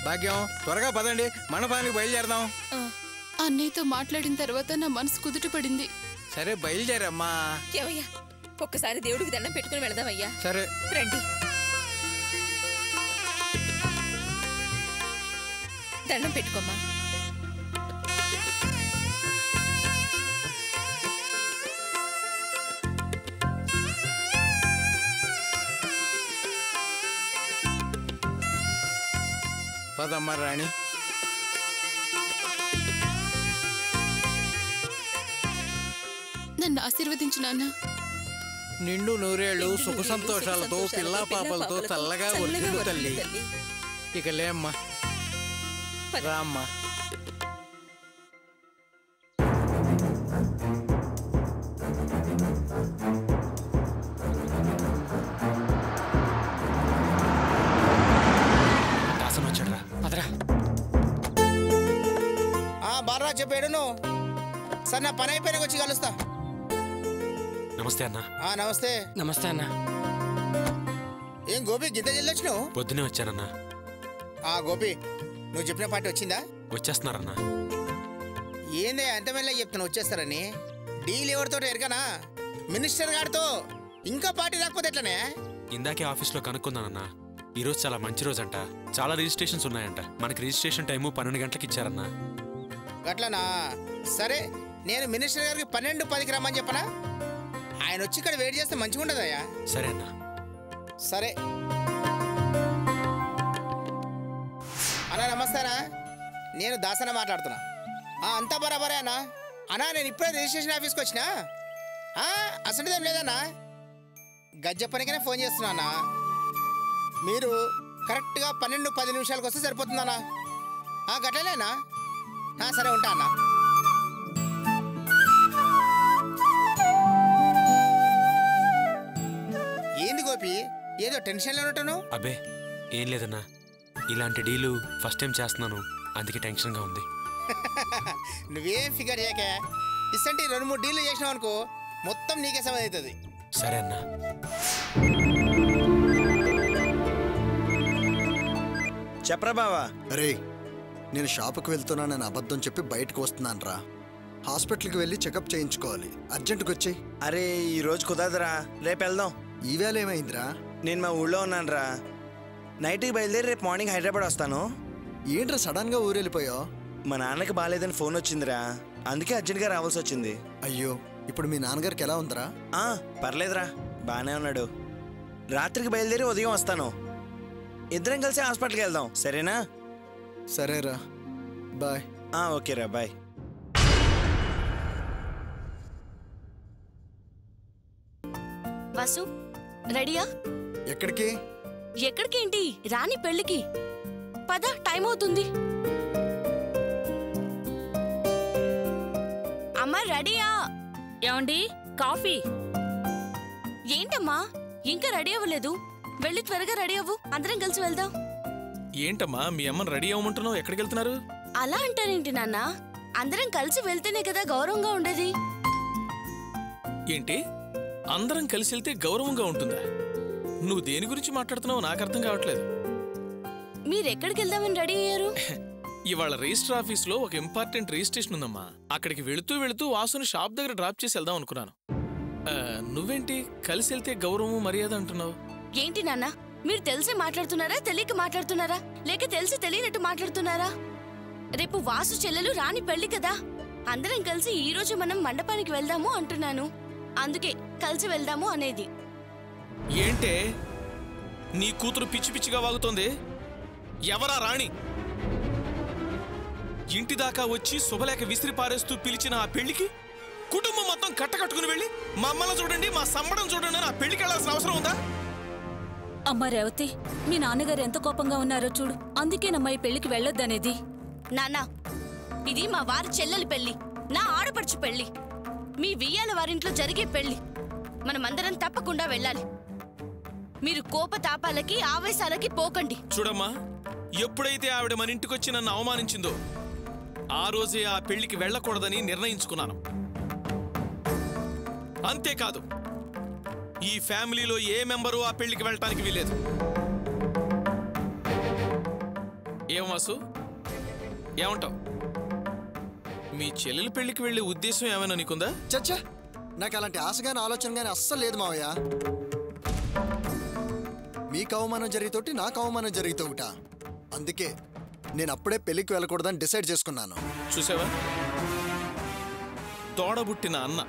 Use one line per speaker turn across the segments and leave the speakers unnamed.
భాగ్యం త్వరగా పదండి, మండపానికి బయలుదేరదాం.
అన్నయ్యతో మాట్లాడిన తర్వాత నా మనసు కుదుట పడింది.
సరే బయలుదేరమ్మా.
ఏవయ్యా ఒక్కసారి దేవుడికి దండం పెట్టుకుని వెళదామయ్యా.
సరే
రండి. దండం పెట్టుకోమ్మా.
పదమ్మా రాణి.
నన్ను ఆశీర్వదించు నాన్న.
నిండు నూరేళ్లు సుఖ సంతోషాలతో పిల్లా పాపలతో చల్లగా వర్ధిల్లు తల్లి. ఇక లేమ్మా, రామ్మా.
బాగా చెప్పాడు నువ్వు. సార్ నా పని అయిపోయినా వచ్చి కలుస్తా.
నమస్తే అన్న.
నమస్తే.
నమస్తే అన్న.
ఏం గోపి గింత జల్దొచ్చినావు?
పొద్దునే వచ్చానన్నా.
గోపి నువ్వు చెప్పిన పార్టీ వచ్చిందా?
వచ్చేస్తున్నారన్నా.
ఏందే అంత మెల్ల చెప్తున్నావు వచ్చేస్తారని? డీల్ ఎవరితో ఎరగనా? మినిస్టర్ గారితో. ఇంకా పార్టీ రాకపోతే ఎట్లనే?
ఇందాకే ఆఫీస్లో కనుక్కుందానన్నా. ఈరోజు చాలా మంచి రోజు అంట. చాలా రిజిస్ట్రేషన్స్ ఉన్నాయంట. మనకి రిజిస్ట్రేషన్ టైము 12 గంటలకు ఇచ్చారన్నా.
అట్లనా? సరే నేను మినిస్టర్ గారికి 12:10కి రమ్మని చెప్పనా? ఆయన వచ్చి ఇక్కడ వెయిట్ చేస్తే మంచిగా ఉండదయ్యా.
సరే అన్నా.
సరే అన్నా. నమస్తేనా, నేను దాసన మాట్లాడుతున్నా. అంతా బరాబరే అన్నా. అన్నా నేను ఇప్పుడే రిజిస్ట్రేషన్ ఆఫీస్కి వచ్చినా. అసలుదేం లేదన్నా, గజ్జ పనికనే ఫోన్ చేస్తున్నా అన్నా. మీరు కరెక్ట్గా 12:10 వస్తే సరిపోతుందన్నా. గట్లలేనా? సరే ఉంటా అన్నా. ఏంది గోపి ఏదో టెన్షన్లో ఉంటాను?
అబ్బే ఏం లేదన్నా, ఇలాంటి డీలు ఫస్ట్ టైం చేస్తున్నాను, అందుకే టెన్షన్గా ఉంది.
నువ్వేం ఫిగర్ చేయక ఇసంటి 2-3 డీలు చేసినావు అనుకో, మొత్తం నీకే సమయం అవుతుంది.
సరే అన్నా.
చెప్పరా బావా?
అరే నేను షాపుకి వెళ్తున్నానని అబద్ధం చెప్పి బయటకు వస్తున్నాను రా. హాస్పిటల్కి వెళ్ళి చెకప్ చేయించుకోవాలి, అర్జెంటుగా వచ్చి.
అరే ఈరోజు కుదరదురా, రేపు వెళ్దాం.
ఈవేళ ఏమైందిరా?
నేను మా ఊళ్ళో ఉన్నాను రా. నైట్కి బయలుదేరి రేపు మార్నింగ్ హైదరాబాద్ వస్తాను.
ఏంట్రా సడన్గా ఊరెళ్ళిపోయావు?
మా నాన్నకి బాగాలేదని ఫోన్ వచ్చిందిరా, అందుకే అర్జెంట్గా రావాల్సి వచ్చింది.
అయ్యో, ఇప్పుడు మీ నాన్నగారికి ఎలా ఉందిరా?
పర్లేదురా, బాగానే ఉన్నాడు. రాత్రికి బయలుదేరి ఉదయం వస్తాను. ఇద్దరం కలిసి హాస్పిటల్కి వెళ్దాం, సరేనా?
సరేరా, బాయ్.
ఓకేరా, బాయ్.
వాసు రెడీయా?
ఎక్కడికి?
ఎక్కడికేంటి, రాని పెళ్ళికి పద, టైం అవుతుంది. అమ్మా రెడీయా?
ఏమండి కాఫీ?
ఏంటమ్మా ఇంకా రెడీ అవ్వలేదు? వెళ్ళి త్వరగా రెడీ అవ్వు, అందరం కలిసి వెళ్దాం.
ఏంటమ్మా మీ అమ్మని రెడీ అవ్వమంటున్నావు? ఎక్కడికి వెళ్తున్నారు?
అలా అంటారేంటి నాన్న, అందరం కలిసి వెళ్తేనే కదా గౌరవంగా ఉండేది.
ఏంటి అందరం కలిసి వెళ్తే గౌరవంగా ఉంటుందా? నువ్వు దేని గురించి మాట్లాడుతున్నావు నాకు అర్థం కావట్లేదు.
మీరెక్కడికి వెళ్దామని రెడీ అయ్యారు?
ఇవాళ రిజిస్టర్ ఆఫీస్లో ఒక ఇంపార్టెంట్ రిజిస్ట్రేషన్ ఉందమ్మా. అక్కడికి వెళుతూ వెళుతూ వాసుని షాప్ దగ్గర డ్రాప్ చేసి వెళ్దాం అనుకున్నాను. నువ్వేంటి కలిసి వెళ్తే గౌరవం మర్యాద అంటున్నావు?
ఏంటి నాన్న, మీరు తెలిసి మాట్లాడుతున్నారా, తెలియక మాట్లాడుతున్నారా, లేక తెలిసి తెలియనట్టు మాట్లాడుతున్నారా? రేపు వాసు చెల్లెలు రాని పెళ్లి కదా, అందరం కలిసి ఈ రోజు మనం మండపానికి వెళ్దాము అంటున్నాను. అందుకే కలిసి వెళ్దాము అనేది.
ఏంటే నీ కూతురు పిచ్చి పిచ్చిగా వాగుతోంది? ఎవరా రాణి? ఇంటి దాకా వచ్చి శుభలేఖ విసిరి పారేస్తూ పిలిచిన ఆ పెళ్లికి కుటుంబం మొత్తం కట్టకట్టుకుని వెళ్ళి మమ్మల్ని చూడండి, మా సంబడం చూడండి అని ఆ పెళ్లికి వెళ్ళాల్సిన అవసరం ఉందా?
అమ్మ రేవతి, మీ నాన్నగారు ఎంత కోపంగా ఉన్నారో చూడు, అందుకేనమ్మా ఈ పెళ్లికి వెళ్ళొద్దనేది.
నాన్నా, ఇది మా వారి చెల్లెలి పెళ్లి, నా ఆడపడుచు పెళ్లి, మీ వియ్యాల వారింట్లో జరిగే పెళ్లి. మనమందరం తప్పకుండా వెళ్ళాలి. మీరు కోపతాపాలకి ఆవేశాలకి పోకండి.
చూడమ్మా, ఎప్పుడైతే ఆవిడ మన ఇంటికొచ్చి నన్ను అవమానించిందో ఆ రోజే ఆ పెళ్లికి వెళ్ళకూడదని నిర్ణయించుకున్నాను. అంతేకాదు, ఈ ఫ్యామిలీలో ఏ మెంబరు ఆ పెళ్లికి వెళ్ళటానికి వీలేదు. ఏం వాసు ఏమంటావు? మీ చెల్లెలి పెళ్లికి వెళ్ళే ఉద్దేశం ఏమైనా నీకుందా?
చచ్చా, నాకు అలాంటి ఆశ కానీ ఆలోచన కానీ అస్సలు లేదు మావయ్య. మీకు అవమానం జరిగితోటి నాకు అవమానం జరిగితోట. అందుకే నేను అప్పుడే పెళ్లికి వెళ్ళకూడదని డిసైడ్ చేసుకున్నాను.
చూసావా, తోడబుట్టిన అన్న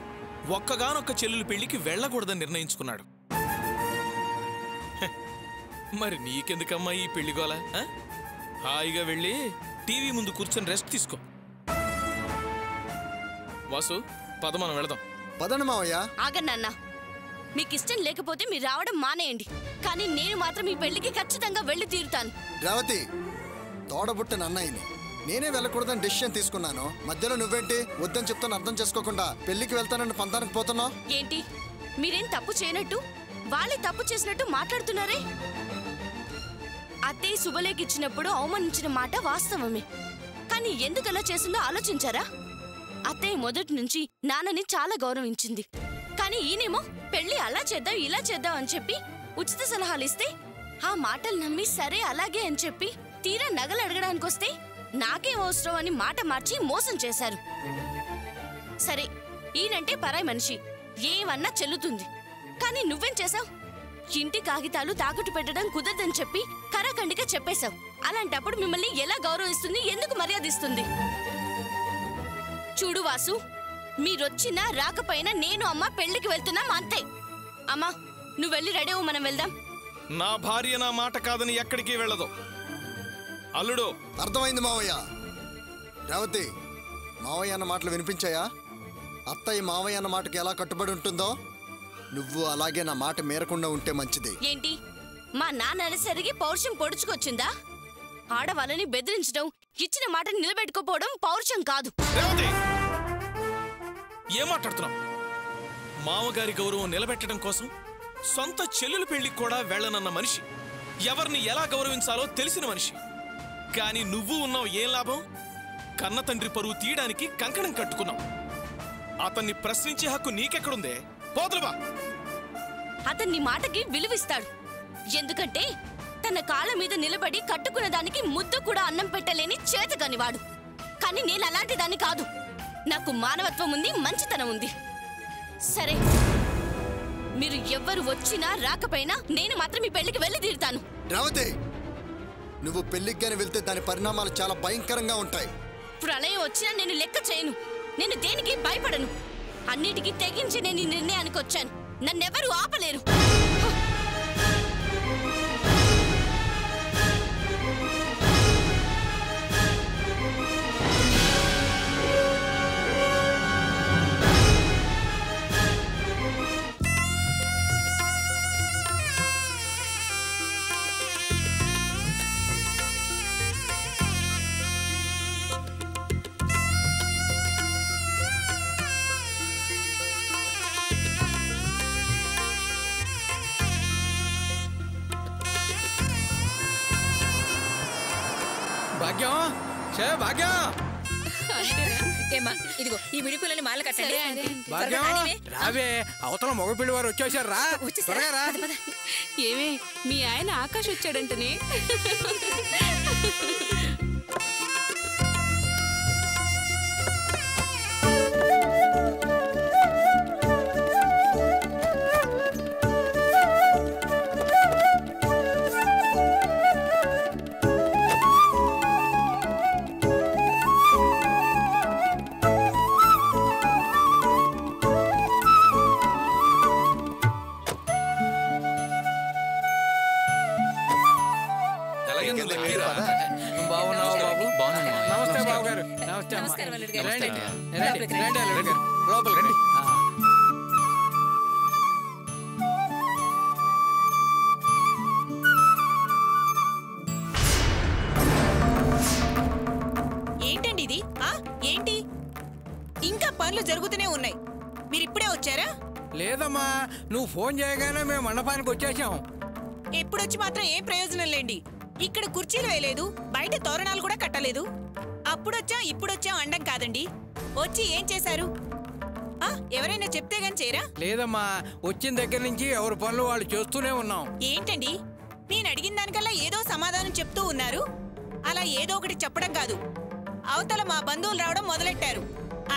ఒక్కగానొక్క చెల్లెలు పెళ్లికి వెళ్ళకూడదని నిర్ణయించుకున్నాడు. మరి నీకెందుకమ్మా ఈ పెళ్లిగోల? హాయిగా వెళ్ళి టీవీ ముందు కూర్చొని రెస్ట్ తీసుకో. వాసు, పద మనం వెళదాం.
పదండి మావయ్య.
ఆగండి. మీకు ఇష్టం లేకపోతే మీరు రావడం మానేయండి, కానీ నేను మాత్రం ఈ పెళ్లికి ఖచ్చితంగా వెళ్ళి తీరుతాను.
రేవతి, తోడబుట్టిన అన్నయ్యని నేనే వెళ్ళకూడదని డెసిషన్ తీసుకున్నాను. మధ్యలో నువ్వేంటి వద్దని చెప్తాను అర్థం చేసుకోకుండా పెళ్లికి వెళ్తానని పంతానికి పోతున్నావు
ఏంటి? మీరేం తప్పు చేయనట్టు వాళ్ళే తప్పు చేసినట్టు మాట్లాడుతున్నారే. అత్తయ్య శుభలేఖ ఇచ్చినప్పుడు అవమానించిన మాట వాస్తవమే, కానీ ఎందుకలా చేసిందో ఆలోచించారా? అత్తయ్య మొదటి నుంచి నాన్నని చాలా గౌరవించింది, కానీ ఈయనేమో పెళ్లి అలా చేద్దాం ఇలా చేద్దాం అని చెప్పి ఉచిత సలహాలు ఇస్తే ఆ మాటలు నమ్మి సరే అలాగే అని చెప్పి తీరా నగలు అడగడానికి వస్తే నాకేం అవసరం అని మాట మార్చి మోసం చేశారు. సరే, ఈయనంటే పరాయి మనిషి, ఏమన్నా చెల్లుతుంది, కానీ నువ్వేం చేసావు? ఇంటి కాగితాలు తాకట్టు పెట్టడం కుదరదని చెప్పి కరాఖండిగా చెప్పేశావు. అలాంటప్పుడు మిమ్మల్ని ఎలా గౌరవిస్తుంది, ఎందుకు మర్యాద ఇస్తుంది? చూడు వాసు, మీరొచ్చినా రాకపోయినా నేను అమ్మ పెళ్లికి వెళ్తున్నాం అంతే. అమ్మా, నువ్వు వెళ్ళి రెడీ అవ్వు, మనం వెళ్దాం.
నా భార్య నా మాట కాదని ఎక్కడికి వెళ్ళదు. అల్లుడు,
అర్థమైంది మావయ్య. రేవతి, మావయ్య అన్న మాటలు వినిపించాయా? అత్తయ్య మావయ్య అన్న మాటకి ఎలా కట్టుబడి ఉంటుందో నువ్వు అలాగే నా మాట మేరకుండా ఉంటే మంచిది.
ఏంటి, మా నాన్న సరిగి పౌరుషం పొడుచుకొచ్చిందా? ఆడవాళ్ళని బెదిరించడం, ఇచ్చిన మాటని నిలబెట్టుకోపోవడం పౌరుషం కాదు.
ఏం మాట్లాడుతున్నావు? మామగారి గౌరవం నిలబెట్టడం కోసం సొంత చెల్లెలు పెళ్లికి కూడా వెళ్ళనన్న మనిషి, ఎవరిని ఎలా గౌరవించాలో తెలిసిన మనిషి. కానీ నువ్వు ఉన్నావు, ఏం లాభం? కన్న తండ్రి పరువు తీయడానికి కంకణం కట్టుకున్నావు. అతన్ని ప్రశ్నించే హక్కు నీకెక్కడుందే? పోతులువా.
అతన్ని మాటకి విలువిస్తాడు, ఎందుకంటే తన కాళ్ళ మీద నిలబడి కట్టుకున్న దానికి ముద్ద కూడా అన్నం పెట్టలేని చేతగానివాడు. కానీ నేను అలాంటి దాన్ని కాదు. నాకు మానవత్వం ఉంది, మంచితనం ఉంది. సరే, మీరు ఎవ్వరు వచ్చినా రాకపోయినా నేను మాత్రం ఈ పెళ్లికి వెళ్ళి తీరుతాను.
రేవతి, నువ్వు పెళ్లికి గాని వెళ్తే దాని పరిణామాలు చాలా భయంకరంగా ఉంటాయి.
ప్రళయం వచ్చినా నేను లెక్క చేయను. నేను దేనికి భయపడను. అన్నిటికీ తెగించి నేను ఈ నిర్ణయానికి వచ్చాను. నన్నెవరూ ఆపలేరు.
భాగ్యం, భాగ్యం,
ఏమా ఇదిగో ఈ విడిపులని మాల కట్టండి.
భాగ్యం రావే, అవతల మగపిల్లి వారు వచ్చేసారు. రా, త్వరగా రా.
ఏమే, మీ ఆయన ఆకాష్ వచ్చాడంటనే.
బాగున్నావా బాబు? నమస్తే బాబు గారు. నమస్తే అమ్మా. రండి రండి రండి అల్లుడు గారు, లోపలికి రండి.
ఏంటండి ఇది? ఏంటి ఇంకా పనులు జరుగుతూనే ఉన్నాయి, మీరిప్పుడే వచ్చారా?
లేదమ్మా, నువ్వు ఫోన్ చేయగానే మేము మండపానికి వచ్చేసాం.
ఎప్పుడొచ్చి మాత్రం ఏం ప్రయోజనం లేండి. ఇక్కడ కుర్చీలు వేయలేదు, బయట తోరణాలు కూడా కట్టలేదు. అప్పుడొచ్చాం ఇప్పుడొచ్చాం అండం కాదండి. వచ్చి ఏం చేశారు? ఎవరైనా చెప్తే గాని చేయరా?
లేదమ్మా, వచ్చిన దగ్గర నుంచి ఎవరి పనులు వాళ్ళు చేస్తూనే ఉన్నాం.
ఏంటండి, నేను అడిగిన దానికల్లా ఏదో సమాధానం చెప్తూ ఉన్నారు. అలా ఏదో ఒకటి చెప్పడం కాదు. అవతల మా బంధువులు రావడం మొదలెట్టారు.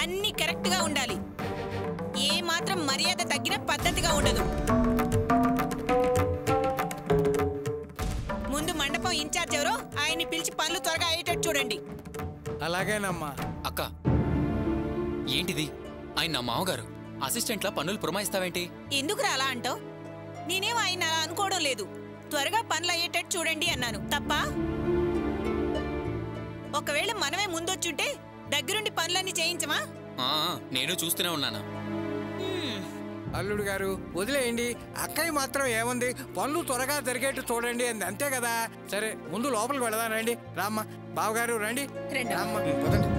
అన్నీ కరెక్ట్గా ఉండాలి. ఏ మాత్రం మర్యాద తగ్గిన పద్ధతిగా ఉండదు. ముందు మండపం ఇన్ఛార్జ్ ఎవరో ఆయన్ని పిలిచి పనులు త్వరగా అయ్యేటట్టు చూడండి.
అలాగేనమ్మా.
అక్క ఏంటిది? ఆయన నా మామగారు. అసిస్టెంట్లా పనులు పురమాయిస్తావేంటి?
ఎందుకురా అలా అంటావు? నేనేం ఆయన అలా అనుకోవడం లేదు. త్వరగా పనులు అయ్యేటట్టు చూడండి అన్నాను. తప్ప? ఒకవేళ మనమే ముందొచ్చుంటే దగ్గరుండి పనులన్నీ చేయించమా?
నేను చూస్తూనే ఉన్నాను.
అల్లుడు గారు వదిలేయండి. అక్కయ్య మాత్రం ఏముంది, పనులు త్వరగా జరిగేట్టు చూడండి అంది, అంతే కదా. సరే ముందు లోపలికి వెళదాం రండి. రామ్మ బావగారు రండి. రామ్మ పదండి.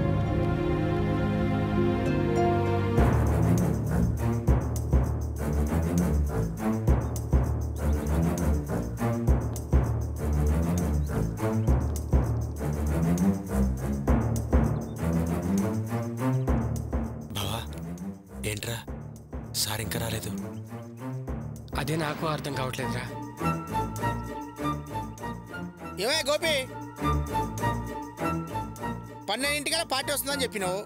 ఏంట్రా సార్ ఇంకా రాలేదు?
అదే నాకు అర్థం కావట్లేదురా.
ఏమే గోపి, 12 పార్టీ వస్తుందని చెప్పినావు.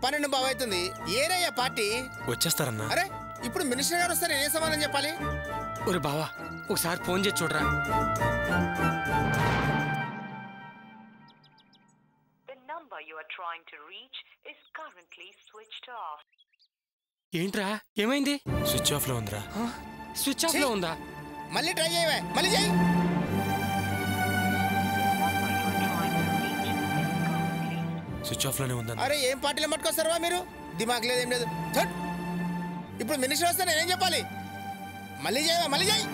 12 బావ అవుతుంది. ఏరయ్యా పార్టీ?
వచ్చేస్తారన్నా.
అరే ఇప్పుడు మినిస్టర్ గారు వస్తారు, ఏ సమాధానం చెప్పాలి?
ఒరే బావా ఒకసారి ఫోన్ చేసి చూడరా. ఏంట్రా ఏమైంది?
స్విచ్ ఆఫ్ లో ఉందిరా.
స్విచ్ ఆఫ్ లో ఉందా?
మళ్ళీ ట్రై చేయవే, మళ్ళీ చేయి.
స్విచ్ ఆఫ్ లోనే ఉందా?
అరే ఏం పార్టీలో పట్టుకొస్తారా మీరు? దిమాగ్ లేదు, ఏం లేదు. ఇప్పుడు మినిస్టర్ వస్తే నేనేం చెప్పాలి? మళ్ళీ చేయవా, మళ్ళీ చేయి.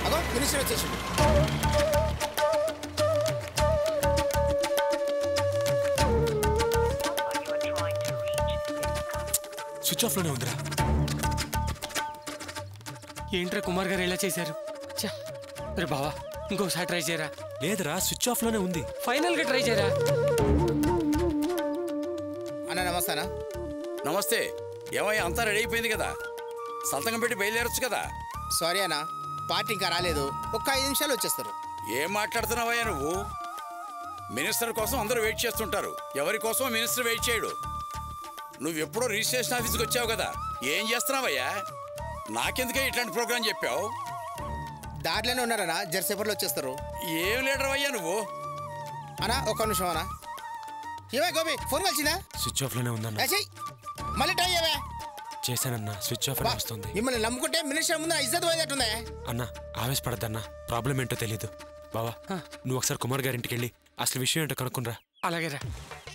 అగో మినిస్టర్ వచ్చేసి.
స్విచ్ ఆఫ్ లోనే ఉందిరా.
ఏంట్రా కుమార్ గారు ఎలా చేశారు? రే బావా ఇంకోసారి ట్రై చేయరా.
లేదురా స్విచ్ ఆఫ్ లోనే ఉంది.
ఫైనల్ గా ట్రై చేయరా.
అన్న నమస్తేనా.
నమస్తే. ఏమయ్యా అంతా రెడీ అయిపోయింది కదా, సంతకం పెట్టి బయలుదేరొచ్చు కదా.
సారీ అన్న, పార్టీ ఇంకా రాలేదు. ఒక్క 5 నిమిషాలు వచ్చేస్తారు.
ఏం మాట్లాడుతున్నావయ్యా నువ్వు? మినిస్టర్ కోసం అందరూ వెయిట్ చేస్తుంటారు. ఎవరి కోసం మినిస్టర్ వెయిట్ చేయడు. నువ్వెప్పుడో రిజిస్ట్రేషన్ ఆఫీస్కి వచ్చావు కదా, ఏం చేస్తున్నావయ్యా? నాకెందుకే ఇట్లాంటి ప్రోగ్రాం చెప్పావు?
దాంట్లోనే ఉన్నారన్నా, జర్సేపట్లో వచ్చేస్తారు.
ఏం లీడర్ అయ్యా నువ్వు?
అన్నా ఒక్క నిమిషం అన్నా. ఏవే గోపి ఫోన్ కలిసిందా?
స్విచ్ ఆఫ్ లోనే ఉందన్న.
మళ్ళీ ట్రై చేయవే.
చేశానన్నా, స్విచ్ ఆఫ్ వస్తుంది.
మిమ్మల్ని నమ్ముకుంటే మినిస్టర్ ముందు ఇజ్జత్ పోయేటట్టుందే.
అన్నా ఆవేశపడద్దన్నా, ప్రాబ్లం ఏంటో తెలీదు. బావా నువ్వు ఒకసారి కుమార్ గారింటికి వెళ్ళి అసలు విషయం ఏంటో కనుక్కునరా.
అలాగేరా.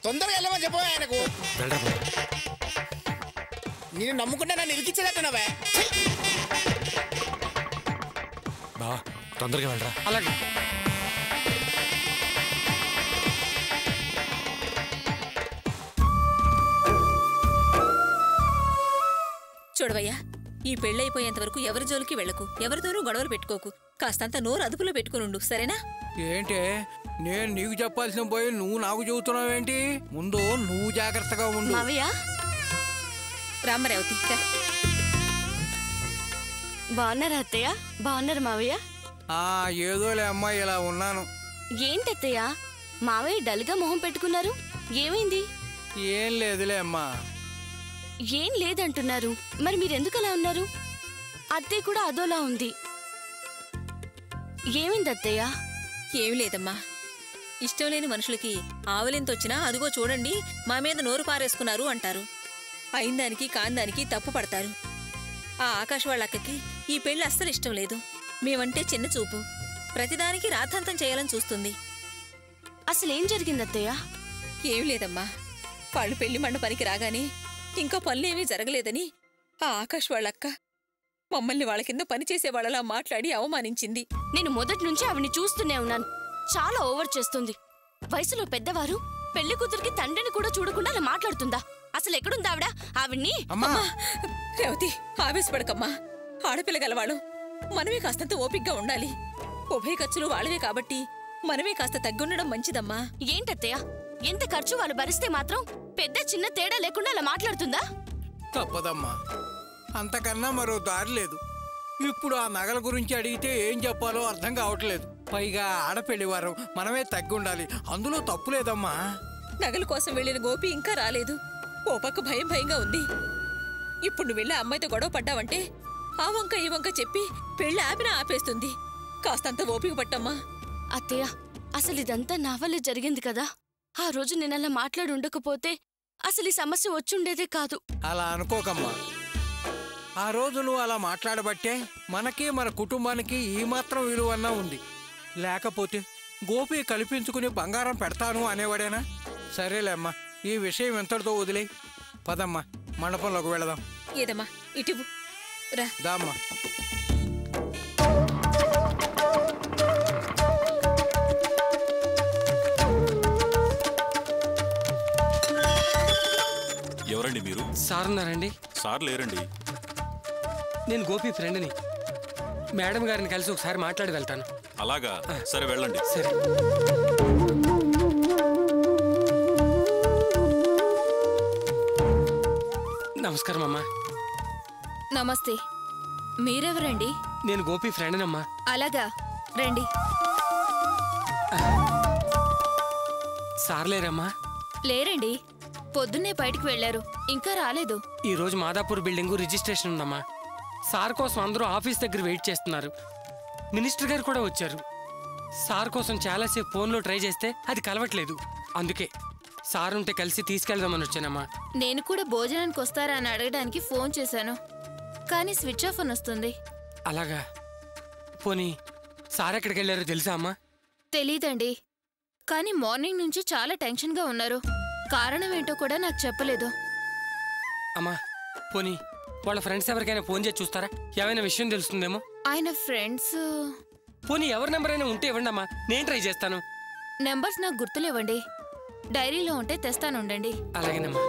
తొందరగా వెళ్ళమని చెప్పవా ఆయనకు.
వెళ్ళరా.
నేను నమ్ముకుంటే నన్ను ఇరికిచ్చేదట్టున్నావే.
బావా తొందరగా వెళ్ళరా.
అలాగే.
చూడవయ్యా, ఈ పెళ్ళైపోయేంత వరకు ఎవరి జోలికి వెళ్ళకు, ఎవరితోనూ గొడవలు పెట్టుకోకు. కాస్తంత నోరు అదుపులో పెట్టుకునుండు, సరేనా?
ఏంటే నేను నీకు చెప్పాల్సిన పోయి నువ్వు నాకు చెబుతున్నావేంటి? ముందు నువ్వు జాగ్రత్తగా ఉండు.
రామరేవతి
బాగున్నారా అత్తయ్య? బాగున్నారు మావయ్య?
ఏదోలే అమ్మాయి ఇలా ఉన్నాను.
ఏంటత్తయ్య మావయ్య డల్గా మొహం పెట్టుకున్నారు, ఏమైంది?
ఏం లేదులే అమ్మా.
ఏం లేదంటున్నారు, మరి మీరెందుకు అలా ఉన్నారు? అత్తయ్య కూడా అదోలా ఉంది. ఏమైంది అత్తయ్య?
ఏమి లేదమ్మా, ఇష్టం లేని మనుషులకి ఆవలింతొచ్చినా అదిగో చూడండి మా మీద నోరు పారేసుకున్నారు అంటారు. అయిందానికి కాందానికి తప్పు పడతారు. ఆ ఆకాశ్ వాళ్ళ అక్కకి ఈ పెళ్లి అస్సలు ఇష్టం లేదు. మేమంటే చిన్న చూపు, ప్రతిదానికి రాద్ధాంతం చేయాలని చూస్తుంది.
అసలేం జరిగింది అత్తయ్య?
ఏమి లేదమ్మా, వాళ్ళు పెళ్లి మండపానికి రాగానే ఇంకా పనులేమీ జరగలేదని ఆ ఆకాశ్ వాళ్ళక్క మమ్మల్ని వాళ్ళ కింద పనిచేసే వాళ్ళలా మాట్లాడి అవమానించింది.
నేను మొదటి నుంచి ఆవిడ్ని చూస్తూనే ఉన్నాను. చాలా ఓవర్ చేస్తుంది. వయసులో పెద్దవారు పెళ్లి కూతురికి తండ్రిని కూడా చూడకుండా అలా మాట్లాడుతుందా? అసలు ఎక్కడుంది ఆవిడ? ఆవిడ్ని
రేవతి ఆవేశపడకమ్మా, ఆడపిల్ల గలవాళ్ళం, మనమే కాస్తంత ఓపిగ్గా ఉండాలి. ఉభయ ఖర్చులు వాళ్ళవే కాబట్టి మనమే కాస్త తగ్గుండడం మంచిదమ్మా.
ఏంటత్తయ్య, ఎంత ఖర్చు వాళ్ళు భరిస్తే మాత్రం పెద్ద చిన్న తేడా లేకుండా అలా మాట్లాడుతుందా?
తప్పదమ్మా, అంతకన్నా మరో దారి లేదు. ఇప్పుడు ఆ నగల గురించి అడిగితే ఏం చెప్పాలో అర్థం కావట్లేదు. పైగా ఆడపెళ్లివారు మనమే తగ్గి ఉండాలి, అందులో తప్పు లేదమ్మా.
నగల కోసం వెళ్ళిన గోపి ఇంకా రాలేదు. ఓ పక్క భయం భయంగా ఉంది. ఇప్పుడు నువ్వు వెళ్ళి అమ్మాయితో గొడవ పడ్డావంటే ఆ వంక ఈ వంక చెప్పి పెళ్లి ఆపినా ఆపేస్తుంది. కాస్తంత ఓపిక పట్టమ్మా.
అత్తయ్య, అసలు ఇదంతా నా వల్లే జరిగింది కదా. ఆ రోజు నేను అలా మాట్లాడి ఉండకపోతే అసలు ఈ సమస్య వచ్చుండేదే కాదు.
అలా అనుకోకమ్మా. ఆ రోజు నువ్వు అలా మాట్లాడబట్టే మనకి మన కుటుంబానికి ఈ మాత్రం విలువన్నా ఉంది. లేకపోతే గోపి కల్పించుకుని బంగారం పెడతాను అనేవాడేనా? సరేలేమ్మా, ఈ విషయం ఎంతటితో వదిలే. పదమ్మా, మండపంలోకి వెళదాం.
ఏదమ్మా ఇటు రా.
దామ్మా.
ఎవరండి మీరు?
సార్ ఉన్నారండి?
సార్ లేరండి.
నేను గోపి ఫ్రెండ్ని. మేడం గారిని కలిసి ఒకసారి మాట్లాడి వెళ్తాను.
అలాగా, సరే వెళ్ళండి.
సరే. నమస్కారం అమ్మా.
నమస్తే. మీరెవరండి?
నేను గోపి ఫ్రెండ్నమ్మా.
అలాగా, రండి.
సార్ లేరమ్మా?
లేరండి, పొద్దున్నే బయటికి వెళ్లారు, ఇంకా రాలేదు.
ఈ రోజు మాదాపూర్ బిల్డింగ్ రిజిస్ట్రేషన్ ఉందమ్మా. సార్ కోసం అందరూ ఆఫీస్ దగ్గర వెయిట్ చేస్తున్నారు. మినిస్టర్ గారు కూడా వచ్చారు. సార్ కోసం చాలాసేపు ఫోన్లో ట్రై చేస్తే అది కలవట్లేదు. అందుకే సార్ ఉంటే కలిసి తీసుకెళ్దామని వచ్చానమ్మా.
నేను కూడా భోజనానికి వస్తారా అని అడగడానికి ఫోన్ చేశాను, కానీ స్విచ్ ఆఫ్ అని వస్తుంది.
అలాగా. పోనీ సార్ ఎక్కడికి వెళ్ళారో తెలుసా అమ్మా?
తెలీదండి, కానీ మార్నింగ్ నుంచి చాలా టెన్షన్గా ఉన్నారు. కారణం ఏంటో కూడా నాకు చెప్పలేదు.
అమ్మా, పోనీ వాళ్ళ ఫ్రెండ్స్ ఎవరికైనా ఫోన్ చేసి చూస్తారా? ఏమైనా విషయం తెలుస్తుందేమో.
ఆయన ఫ్రెండ్స్
పోనీ ఎవరి నెంబర్ అయినా ఉంటే ఇవ్వండి అమ్మా, నేను ట్రై చేస్తాను.
నెంబర్స్ నాకు గుర్తులేవండి, డైరీలో ఉంటే తెస్తానుండండి.
అలాగేనమ్మా.